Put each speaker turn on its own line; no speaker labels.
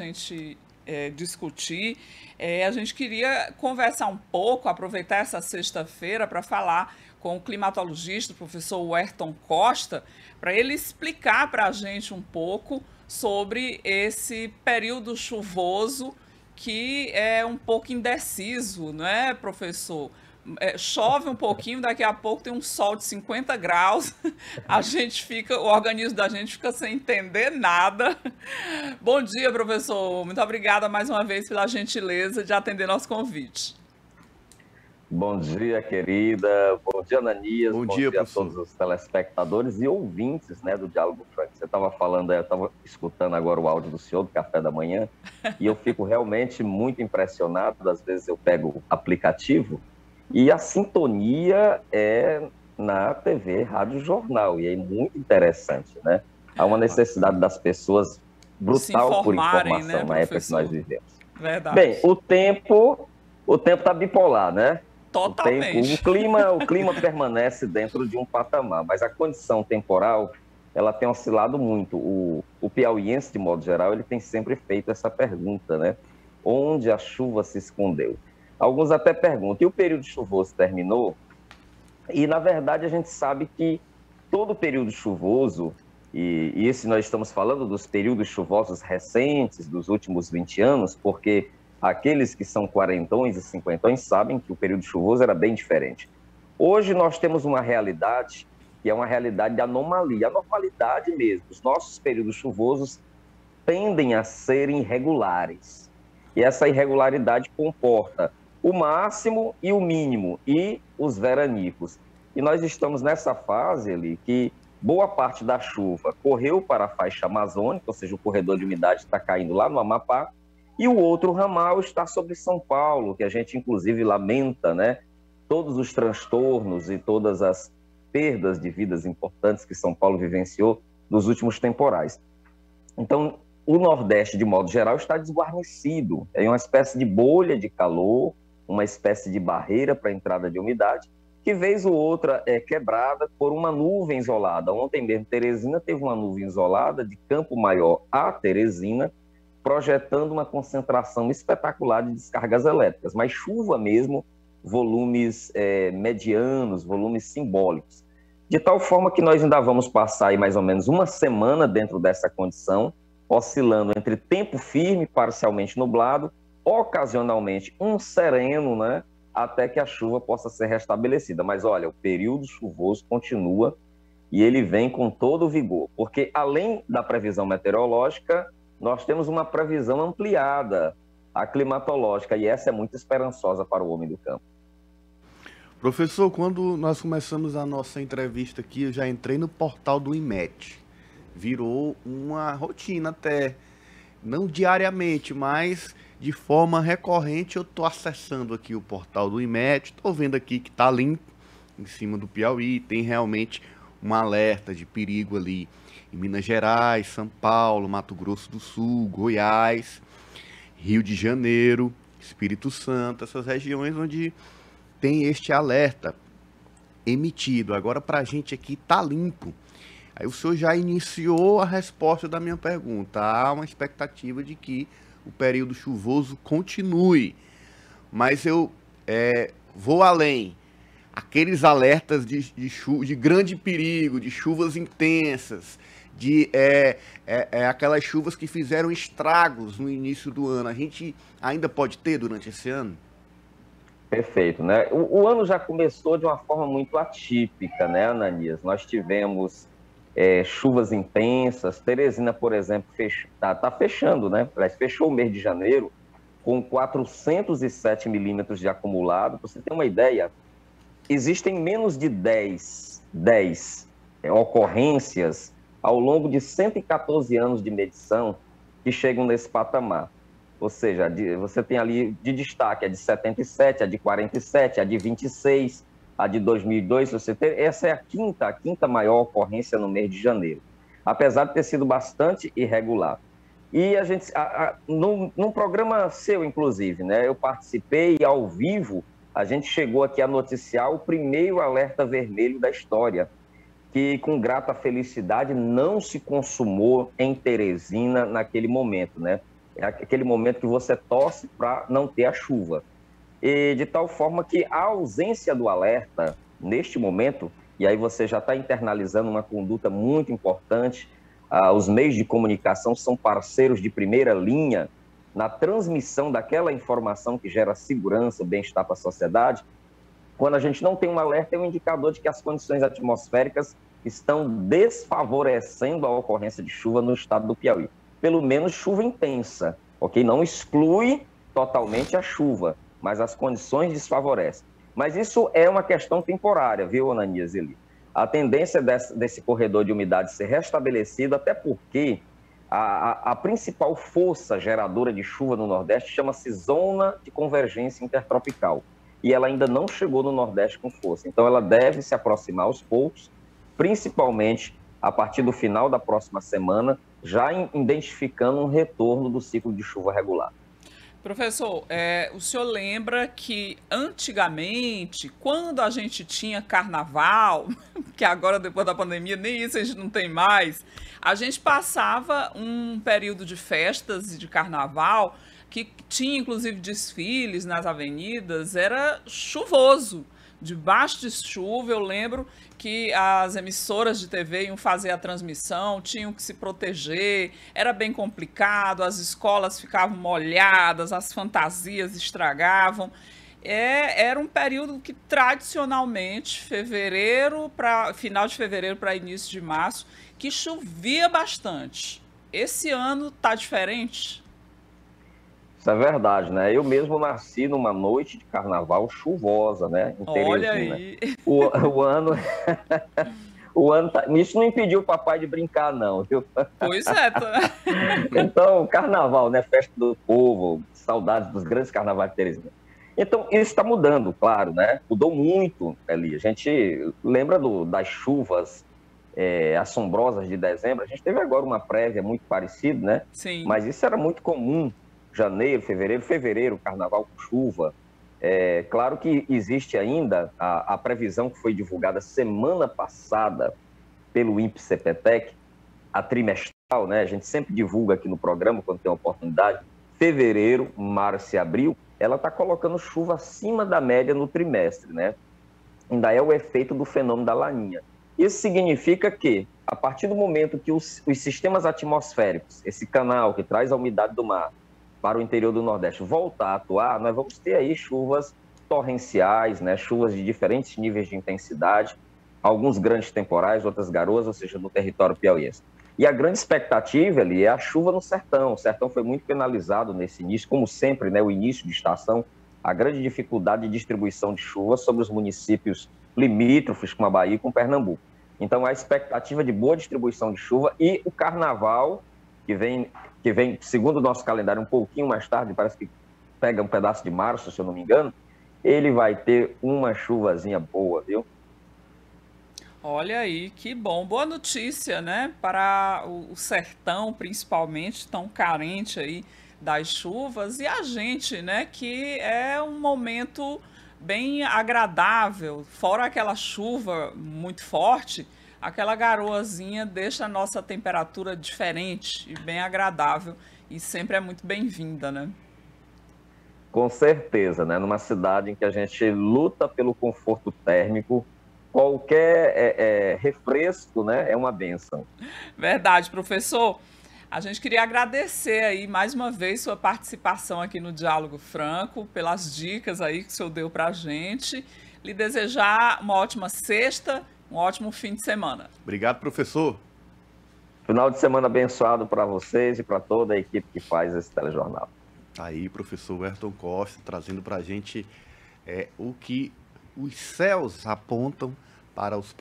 gente discutir. A gente queria conversar um pouco, aproveitar essa sexta-feira para falar com o climatologista, o professor Werton Costa, para ele explicar para a gente um pouco sobre esse período chuvoso que é um pouco indeciso, não é, professor? Chove um pouquinho, daqui a pouco tem um sol de 50 graus, o organismo da gente fica sem entender nada. Bom dia, professor. Muito obrigada mais uma vez pela gentileza de atender nosso convite.
Bom dia, querida. Bom dia, Ananias.
Bom dia,
a todos os telespectadores e ouvintes, né, do Diálogo Franco. Você estava falando, eu estava escutando agora o áudio do senhor do café da manhã e eu fico realmente muito impressionado. Às vezes eu pego o aplicativo e a sintonia é na TV, Rádio Jornal, e é muito interessante, né? Há uma necessidade das pessoas brutal por informação,
né,
na época que nós vivemos.
Verdade.
Bem, o tempo está bipolar, né?
Totalmente.
O clima permanece dentro de um patamar, mas a condição temporal, ela tem oscilado muito. O piauiense, de modo geral, ele tem sempre feito essa pergunta, né? Onde a chuva se escondeu? Alguns até perguntam, e o período chuvoso terminou? E, na verdade, a gente sabe que todo período chuvoso, e esse nós estamos falando dos períodos chuvosos recentes, dos últimos 20 anos, porque aqueles que são quarentões e cinquentões sabem que o período chuvoso era bem diferente. Hoje nós temos uma realidade que é uma realidade de anomalia, a normalidade mesmo. Os nossos períodos chuvosos tendem a serem irregulares. E essa irregularidade comporta o máximo e o mínimo, e os veranicos. E nós estamos nessa fase ali que boa parte da chuva correu para a faixa amazônica, ou seja, o corredor de umidade está caindo lá no Amapá, e o outro ramal está sobre São Paulo, que a gente inclusive lamenta, né? Todos os transtornos e todas as perdas de vidas importantes que São Paulo vivenciou nos últimos temporais. Então, o Nordeste, de modo geral, está desguarnecido. É uma espécie de bolha de calor, uma espécie de barreira para a entrada de umidade, que vez ou outra é quebrada por uma nuvem isolada. Ontem mesmo, Teresina teve uma nuvem isolada de Campo Maior a Teresina, projetando uma concentração espetacular de descargas elétricas, mas chuva mesmo, volumes medianos, volumes simbólicos. De tal forma que nós ainda vamos passar aí mais ou menos uma semana dentro dessa condição, oscilando entre tempo firme, parcialmente nublado, ocasionalmente um sereno, né, até que a chuva possa ser restabelecida. Mas olha, o período chuvoso continua e ele vem com todo o vigor, porque além da previsão meteorológica, nós temos uma previsão ampliada, a climatológica, e essa é muito esperançosa para o homem do campo.
Professor, quando nós começamos a nossa entrevista aqui, eu já entrei no portal do IMET. Virou uma rotina até, não diariamente, mas de forma recorrente eu estou acessando aqui o portal do IMET, estou vendo aqui que está limpo em cima do Piauí, tem realmente um alerta de perigo ali em Minas Gerais, São Paulo, Mato Grosso do Sul, Goiás, Rio de Janeiro, Espírito Santo, essas regiões onde tem este alerta emitido. Agora, para a gente aqui está limpo. Aí o senhor já iniciou a resposta da minha pergunta. Há uma expectativa de que o período chuvoso continue. Mas eu vou além. Aqueles alertas de grande perigo, de chuvas intensas, de aquelas chuvas que fizeram estragos no início do ano, a gente ainda pode ter durante esse ano?
Perfeito, né? O ano já começou de uma forma muito atípica, né, Ananias? Nós tivemos chuvas intensas. Teresina, por exemplo, tá fechando, né? Fechou o mês de janeiro com 407 milímetros de acumulado. Pra você ter uma ideia, existem menos de 10 ocorrências ao longo de 114 anos de medição que chegam nesse patamar. Ou seja, você tem ali de destaque a de 77, a de 47, a de 26, a de 2002. Essa é a quinta maior ocorrência no mês de janeiro, apesar de ter sido bastante irregular. E a gente, num programa seu, inclusive, né, eu participei e ao vivo a gente chegou aqui a noticiar o primeiro alerta vermelho da história, que com grata felicidade não se consumou em Teresina naquele momento, né? É aquele momento que você torce para não ter a chuva. E de tal forma que a ausência do alerta, neste momento, e aí você já está internalizando uma conduta muito importante, os meios de comunicação são parceiros de primeira linha na transmissão daquela informação que gera segurança, bem-estar para a sociedade. Quando a gente não tem um alerta, é um indicador de que as condições atmosféricas estão desfavorecendo a ocorrência de chuva no estado do Piauí. Pelo menos chuva intensa, ok? Não exclui totalmente a chuva, mas as condições desfavorecem. Mas isso é uma questão temporária, viu, Ananias e Eli? A tendência desse corredor de umidade ser restabelecido, até porque a principal força geradora de chuva no Nordeste chama-se Zona de Convergência Intertropical. E ela ainda não chegou no Nordeste com força. Então, ela deve se aproximar aos poucos, principalmente a partir do final da próxima semana, já identificando um retorno do ciclo de chuva regular.
Professor, o senhor lembra que antigamente, quando a gente tinha carnaval, que agora depois da pandemia nem isso a gente não tem mais, a gente passava um período de festas e de carnaval que tinha inclusive desfiles nas avenidas, era chuvoso. Debaixo de chuva, eu lembro que as emissoras de TV iam fazer a transmissão, tinham que se proteger, era bem complicado, as escolas ficavam molhadas, as fantasias estragavam. Era um período que tradicionalmente, final de fevereiro para início de março, que chovia bastante. Esse ano está diferente?
Isso é verdade, né? Eu mesmo nasci numa noite de carnaval chuvosa, né? Em Teresina.
Olha aí.
O ano... o ano Isso não impediu o papai de brincar, não, viu?
Pois é.
Então, carnaval, né? Festa do povo, saudades dos grandes carnavais de Teresina. Então, isso está mudando, claro, né? Mudou muito ali. A gente lembra das chuvas assombrosas de dezembro. A gente teve agora uma prévia muito parecida, né?
Sim.
Mas isso era muito comum. Janeiro, fevereiro, carnaval com chuva. Claro que existe ainda a previsão que foi divulgada semana passada pelo INPE-CPTEC, a trimestral, né? A gente sempre divulga aqui no programa quando tem oportunidade. Fevereiro, março e abril, ela está colocando chuva acima da média no trimestre, né? Ainda é o efeito do fenômeno da Laninha. Isso significa que, a partir do momento que os sistemas atmosféricos, esse canal que traz a umidade do mar para o interior do Nordeste voltar a atuar, nós vamos ter aí chuvas torrenciais, né? Chuvas de diferentes níveis de intensidade, alguns grandes temporais, outras garoas, ou seja, no território piauiense. E a grande expectativa ali é a chuva no sertão. O sertão foi muito penalizado nesse início, como sempre, né? O início de estação, a grande dificuldade de distribuição de chuva sobre os municípios limítrofes com a Bahia e com Pernambuco. Então, a expectativa de boa distribuição de chuva e o carnaval, que vem, segundo o nosso calendário, um pouquinho mais tarde, parece que pega um pedaço de março, se eu não me engano, ele vai ter uma chuvazinha boa, viu?
Olha aí, que bom. Boa notícia, né? Para o sertão, principalmente, tão carente aí das chuvas. E a gente, né? Que é um momento bem agradável. Fora aquela chuva muito forte, aquela garoazinha deixa a nossa temperatura diferente e bem agradável. E sempre é muito bem-vinda, né?
Com certeza, né? Numa cidade em que a gente luta pelo conforto térmico, qualquer refresco, né, é uma bênção.
Verdade, professor. A gente queria agradecer aí mais uma vez sua participação aqui no Diálogo Franco, pelas dicas aí que o senhor deu para a gente. Lhe desejar uma ótima sexta, um ótimo fim de semana.
Obrigado, professor.
Final de semana abençoado para vocês e para toda a equipe que faz esse telejornal.
Tá aí, professor Ayrton Costa, trazendo para a gente o que os céus apontam para os